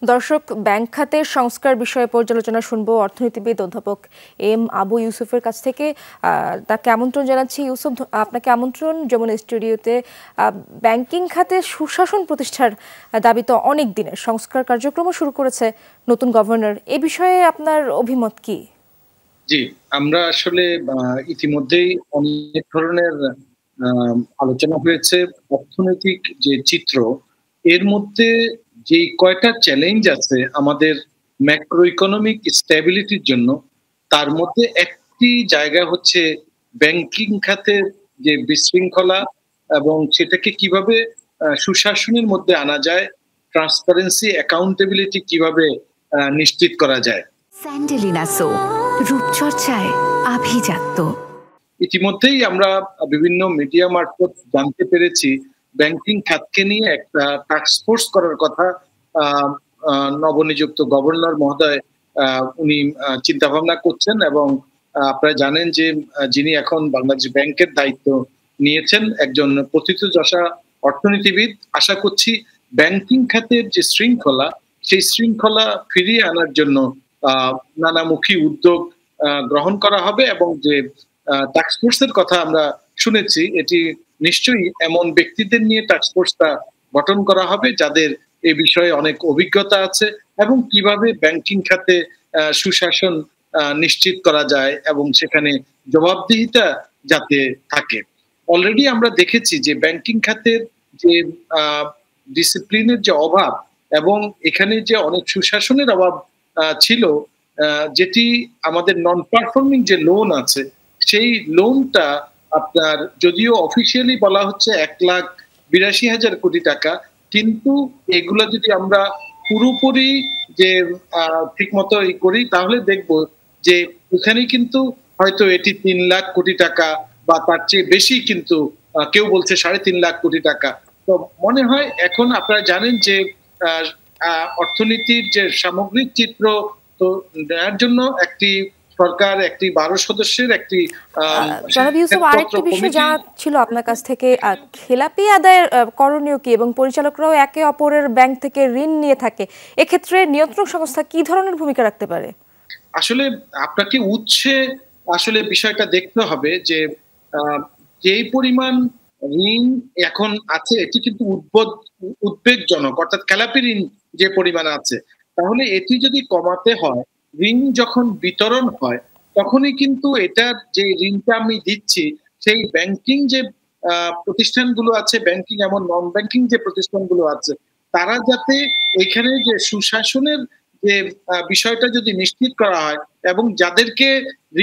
দর্শক, ব্যাংক খাতের সংস্কার বিষয়ে পর্যালোচনা শুনবো অর্থনীতিবিদ অধ্যাপক এম আবু ইউসুফের কাছ থেকে। তাকে আমন্ত্রণ জানাচ্ছি। ইউসুফ, আপনাকে আমন্ত্রণ যেমন স্টুডিওতে। ব্যাংকিং খাতে সুশাসন প্রতিষ্ঠার দাবি তো অনেক দিনের, সংস্কার কার্যক্রমও শুরু করেছে নতুন গভর্নর। এ বিষয়ে আপনার অভিমত কি? জি, আমরা আসলে ইতিমধ্যেই অনেক ধরনের আলোচনা হয়েছে। অর্থনৈতিক যে চিত্র, এর মধ্যে যে কয়টা চ্যালেঞ্জ আছে আমাদের ম্যাক্রো ইকোনমিক স্ট্যাবিলিটির জন্য, তার মধ্যে একটি জায়গা হচ্ছে ব্যাংকিং খাতের যে বিশৃঙ্খলা এবং সেটাকে কিভাবে সুশাসনের মধ্যে আনা যায়, ট্রান্সপারেন্সি, অ্যাকাউন্টেবিলিটি কিভাবে নিশ্চিত করা যায়। স্যান্ডেলিনা সো, রূপচর্চায় আভিজাত্য। ইতিমধ্যেই আমরা বিভিন্ন মিডিয়া মারফত জানতে পেরেছি ব্যাংকিং খাতকে নিয়ে একটা টাস্ক ফোর্স করার কথা নবনিযুক্ত গভর্নর মহোদয় উনি চিন্তা ভাবনা করছেন। এবং আপনারা জানেন যে যিনি এখন বাংলাদেশ ব্যাংকের দায়িত্ব নিয়েছেন, একজন প্রথিতযশা অর্থনীতিবিদ। আশা করছি ব্যাংকিং খাতের যে শৃঙ্খলা, সেই শৃঙ্খলা ফিরিয়ে আনার জন্য নানামুখী উদ্যোগ গ্রহণ করা হবে। এবং যে টাস্ক ফোর্সের কথা আমরা শুনেছি, এটি নিশ্চয়ই এমন ব্যক্তিদের নিয়ে টাস্ক ফোর্সটা গঠন করা হবে যাদের এই বিষয়ে অনেক অভিজ্ঞতা আছে এবং কিভাবে ব্যাংকিং খাতে সুশাসন নিশ্চিত করা যায় এবং সেখানে জবাবদিহিতা যাতে থাকে। অলরেডি আমরা দেখেছি যে ব্যাংকিং খাতের যে ডিসিপ্লিনের যে অভাব এবং এখানে যে অনেক সুশাসনের অভাব ছিল, যেটি আমাদের নন পারফর্মিং যে লোন আছে, সেই লোনটা আপনার যদিও অফিসিয়ালি বলা হচ্ছে 1,82,000 কোটি টাকা, কিন্তু এগুলা যদি আমরা পুরোপুরি যে ঠিক মতো করি তাহলে দেখব যে এখানে কিন্তু হয়তো এটি 3 লাখ কোটি টাকা বা তার চেয়ে বেশি, কিন্তু কেউ বলছে 3.5 লাখ কোটি টাকা। তো মনে হয় এখন আপনারা জানেন যে অর্থনীতির যে সামগ্রিক চিত্র তো নেওয়ার জন্য একটি সরকার, একটি 12 সদস্যের একটি আরেকটি বিষয় জানা ছিল আপনার কাছ থেকে, খেলাপি আদায়ের করণীয় কি এবং পরিচালকরাও একে অপরের ব্যাংক থেকে ঋণ নিয়ে থাকে, এক্ষেত্রে নিয়ন্ত্রক সংস্থা কি ধরনের ভূমিকা রাখতে পারে? আসলে আপনাকে উৎসে আসলে বিষয়টা দেখতে হবে যে যেই পরিমাণ ঋণ এখন আছে এটি কিন্তু উদ্বেগজনক, অর্থাৎ খেলাপি ঋণ যে পরিমাণ আছে, তাহলে এটি যদি কমাতে হয়, ঋণ যখন বিতরণ হয় তখনই কিন্তু এটা যে ঋণটা আমি দিচ্ছি সেই ব্যাংকিং যে প্রতিষ্ঠানগুলো আছে, ব্যাংকিং এমন নন ব্যাংকিং যে প্রতিষ্ঠানগুলো আছে, তারা যাতে এখানে যে সুশাসনের যে বিষয়টা যদি নিশ্চিত করা হয় এবং যাদেরকে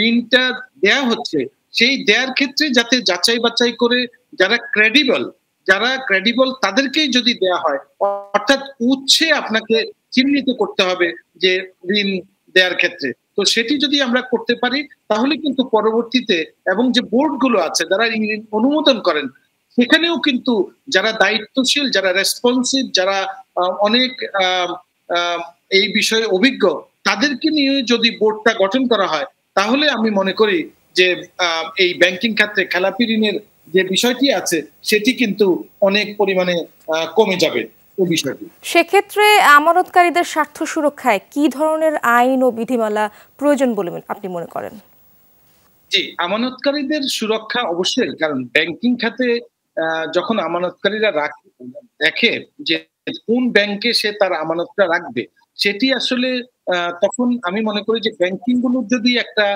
ঋণটা দেয়া হচ্ছে সেই দেওয়ার ক্ষেত্রে যাতে যাচাই বাছাই করে যারা ক্রেডিবল তাদেরকেই যদি দেয়া হয়, অর্থাৎ উৎসে আপনাকে চিহ্নিত করতে হবে যে ঋণ দেওয়ার ক্ষেত্রে। তো সেটি যদি আমরা করতে পারি তাহলে কিন্তু পরবর্তীতে এবং যে বোর্ডগুলো আছে যারা ঋণ অনুমোদন করেন, সেখানেও কিন্তু যারা দায়িত্বশীল, যারা রেসপন্সিভ, যারা অনেক এই বিষয়ে অভিজ্ঞ, তাদেরকে নিয়ে যদি বোর্ডটা গঠন করা হয় তাহলে আমি মনে করি যে এই ব্যাংকিং খাতে খেলাপি ঋণের যে বিষয়টি আছে সেটি কিন্তু অনেক পরিমাণে কমে যাবে। সেক্ষেত্রে আমানতকারীদের স্বার্থ সুরক্ষায় কি ধরনের আইন ও বিধিমালা প্রয়োজন বলে আপনি মনে করেন? জি, আমানতকারীদের সুরক্ষা অবশ্যই, কারণ ব্যাংকিং খাতে যখন আমানতকারীরা দেখে যে কোন ব্যাংকে সে তার আমানতটা রাখবে, সেটি আসলে তখন আমি মনে করি যে ব্যাংকিং গুলোর যদি একটা,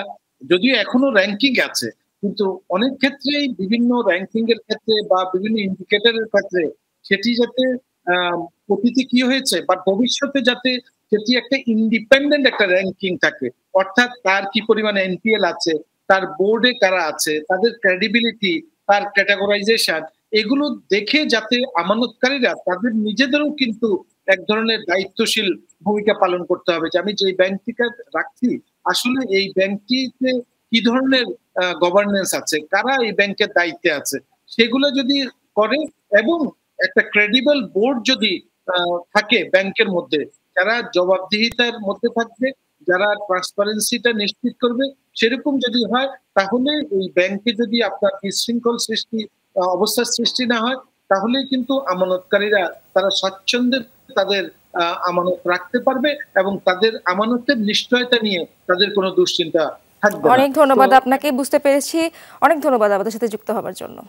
যদিও এখনো র্যাঙ্কিং আছে, কিন্তু অনেক ক্ষেত্রেই বিভিন্ন র্যাঙ্কিং এর ক্ষেত্রে বা বিভিন্ন ইন্ডিকেটরের ক্ষেত্রে সেটি যাতে অতীতে কি হয়েছে বা ভবিষ্যতে যাতে সেটি একটা ইন্ডিপেন্ডেন্ট একটা র্যাঙ্কিং থাকে, অর্থাৎ তার কি পরিমাণ এনপিএল আছে, তার বোর্ডে কারা আছে, তাদের ক্রেডিবিলিটি, তার ক্যাটাগরাইজেশন, এগুলো দেখে যাতে আমানতকারীরা তাদের নিজেদেরও কিন্তু এক ধরনের দায়িত্বশীল ভূমিকা পালন করতে হবে যে আমি যে ব্যাংকটিকে রাখছি আসলে এই ব্যাংকটিতে কি ধরনের গভর্নেন্স আছে, কারা এই ব্যাংকের দায়িত্বে আছে, সেগুলো যদি করে এবং একটা ক্রেডিবল বোর্ড যদি থাকে ব্যাংকের মধ্যে, যারা জবাবদিহিতার মধ্যে থাকবে, যারা ট্রান্সপারেন্সিটা নিশ্চিত করবে, সেরকম যদি হয় তাহলে এই ব্যাংকে যদি আপনার বিশৃঙ্খল অবস্থার সৃষ্টি না হয়, তাহলে কিন্তু আমানতকারীরা তারা স্বাচ্ছন্দ্যে তাদের আমানত রাখতে পারবে এবং তাদের আমানতের নিশ্চয়তা নিয়ে তাদের কোনো দুশ্চিন্তা থাকবে না। অনেক ধন্যবাদ আপনাকে, বুঝতে পেরেছি। অনেক ধন্যবাদ আমাদের সাথে যুক্ত হওয়ার জন্য।